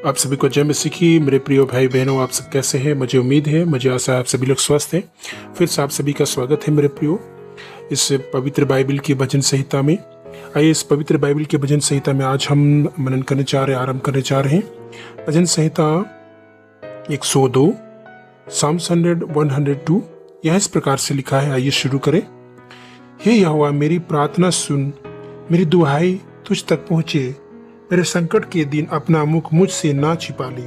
आप सभी को जय मसीह की। मेरे प्रिय भाई बहनों, आप सब कैसे हैं? मुझे उम्मीद है, मुझे आशा है आप सभी लोग स्वस्थ हैं। फिर से आप सभी का स्वागत है मेरे प्रियो इस पवित्र बाइबल की भजन संहिता में। आइए इस पवित्र बाइबल की भजन संहिता में आज हम मनन करने आरंभ करने जा रहे हैं। भजन संहिता 102 साम्स 102 यह इस प्रकार से लिखा है। आइए शुरू करें। हे यहोवा, मेरी प्रार्थना सुन, मेरी दुहाई तुझ तक पहुँचे। मेरे संकट के दिन अपना मुख मुझसे ना छिपा ले।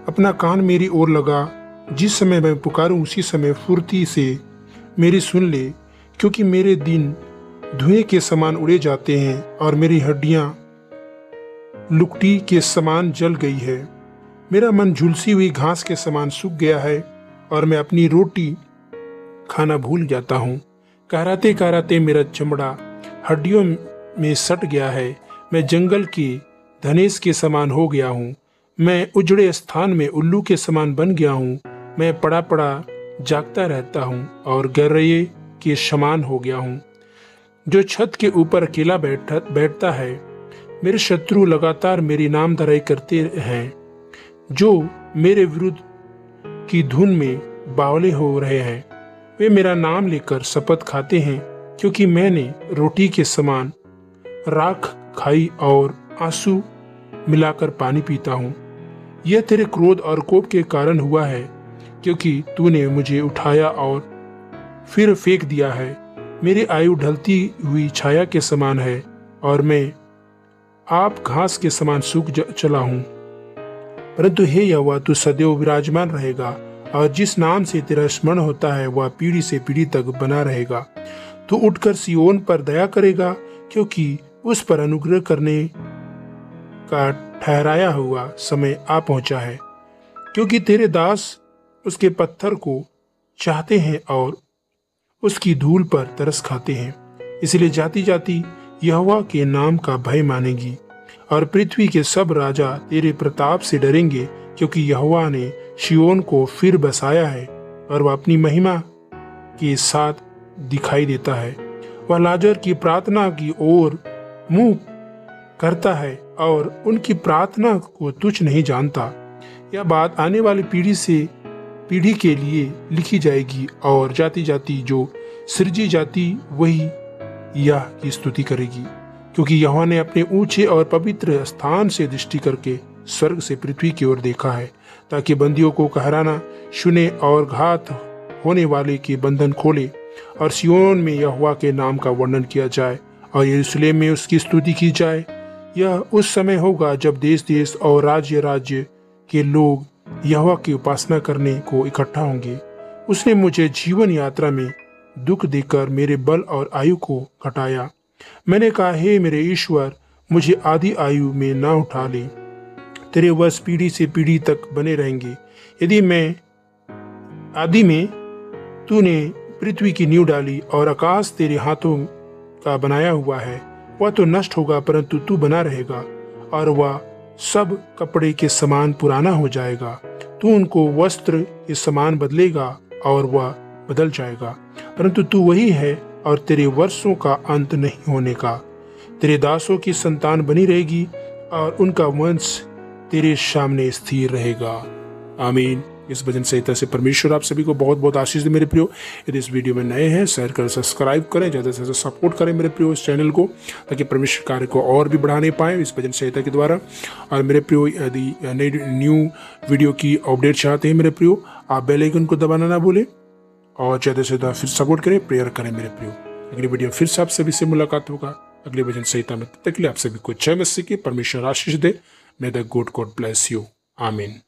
अपना कान मेरी ओर लगा, जिस समय मैं पुकारूं उसी समय फुर्ती से मेरी सुन ले। क्योंकि मेरे दिन धुएं के समान उड़े जाते हैं और मेरी हड्डियां लुकटी के समान जल गई है। मेरा मन झुलसी हुई घास के समान सूख गया है और मैं अपनी रोटी खाना भूल जाता हूँ। कहराते कहराते मेरा चमड़ा हड्डियों में सट गया है। मैं जंगल के धनेश के समान हो गया हूँ। मैं उजड़े स्थान में उल्लू के समान बन गया हूँ। मैं पड़ा पड़ा जागता रहता हूँ और गैरये के समान हो गया हूँ, जो छत के ऊपर अकेला बैठता है। मेरे शत्रु लगातार मेरी नामधराई करते हैं, जो मेरे विरुद्ध की धुन में बावले हो रहे हैं। वे मेरा नाम लेकर शपथ खाते हैं, क्योंकि मैंने रोटी के समान राख खाई और आंसू मिलाकर पानी पीता हूँ। यह तेरे क्रोध और कोप के कारण हुआ है, क्योंकि तूने मुझे उठाया और फिर फेंक दिया है। मेरी आयु ढलती हुई छाया के समान है और मैं आप घास के समान सूख चला हूँ। परंतु हे यहोवा, तू सदैव विराजमान रहेगा और जिस नाम से तेरा स्मरण होता है वह पीढ़ी से पीढ़ी तक बना रहेगा। तू उठकर सियोन पर दया करेगा, क्योंकि उस पर अनुग्रह करने का ठहराया हुआ समय आ पहुंचा है। क्योंकि तेरे दास उसके पत्थर को चाहते हैं और उसकी धूल पर तरस खाते हैं। इसलिए जाति जाति यहोवा के नाम का भय मानेगी और पृथ्वी के सब राजा तेरे प्रताप से डरेंगे। क्योंकि यहोवा ने सिय्योन को फिर बसाया है और वह अपनी महिमा के साथ दिखाई देता है। वह लाजर की प्रार्थना की ओर मुंह करता है और उनकी प्रार्थना को तुच्छ नहीं जानता। यह बात आने वाली पीढ़ी से पीढ़ी के लिए लिखी जाएगी और जाति जाति जो सृजी जाति वही यह की स्तुति करेगी। क्योंकि यहोवा ने अपने ऊंचे और पवित्र स्थान से दृष्टि करके स्वर्ग से पृथ्वी की ओर देखा है, ताकि बंदियों को कहराना सुने और घात होने वाले के बंधन खोले। और सिय्योन में यहोवा के नाम का वर्णन किया जाए और यरूशलेम में उसकी स्तुति की जाए। यह उस समय होगा जब देश देश और राज्य राज्य के लोग यहोवा की उपासना करने को इकट्ठा होंगे। उसने मुझे जीवन यात्रा में दुख देकर मेरे बल और आयु को घटाया। मैंने कहा, हे मेरे ईश्वर, मुझे आधी आयु में ना उठा ले। तेरे वश पीढ़ी से पीढ़ी तक बने रहेंगे। यदि मैं आदि में तूने पृथ्वी की नींव डाली और आकाश तेरे हाथों का बनाया हुआ है, वह तो नष्ट होगा, परंतु तू बना रहेगा और वह सब कपड़े के समान पुराना हो जाएगा। तू उनको वस्त्र के समान बदलेगा और वह बदल जाएगा, परंतु तू वही है और तेरे वर्षों का अंत नहीं होने का। तेरे दासों की संतान बनी रहेगी और उनका वंश तेरे सामने स्थिर रहेगा। आमीन। इस भजन संहिता से परमेश्वर आप सभी को बहुत बहुत आशीष दे मेरे प्रियो। यदि इस वीडियो में नए हैं, शेयर करें, सब्सक्राइब करें, ज़्यादा से ज़्यादा सपोर्ट करें मेरे प्रियो इस चैनल को, ताकि परमेश्वर कार्य को और भी बढ़ाने पाएँ इस भजन संहिता के द्वारा। और मेरे प्रियो, यदि नई न्यू वीडियो की अपडेट चाहते हैं मेरे प्रियो, आप बेल आइकन को दबाना ना भूलें और ज़्यादा से ज़्यादा फिर सपोर्ट करें, प्रेयर करें मेरे प्रियो। अगली वीडियो फिर से आप सभी से मुलाकात होगा अगले भजन संहिता में। तब तक के लिए आप सभी को जय मसीह की। परमेश्वर आशीष दे। May the God bless you. आमीन।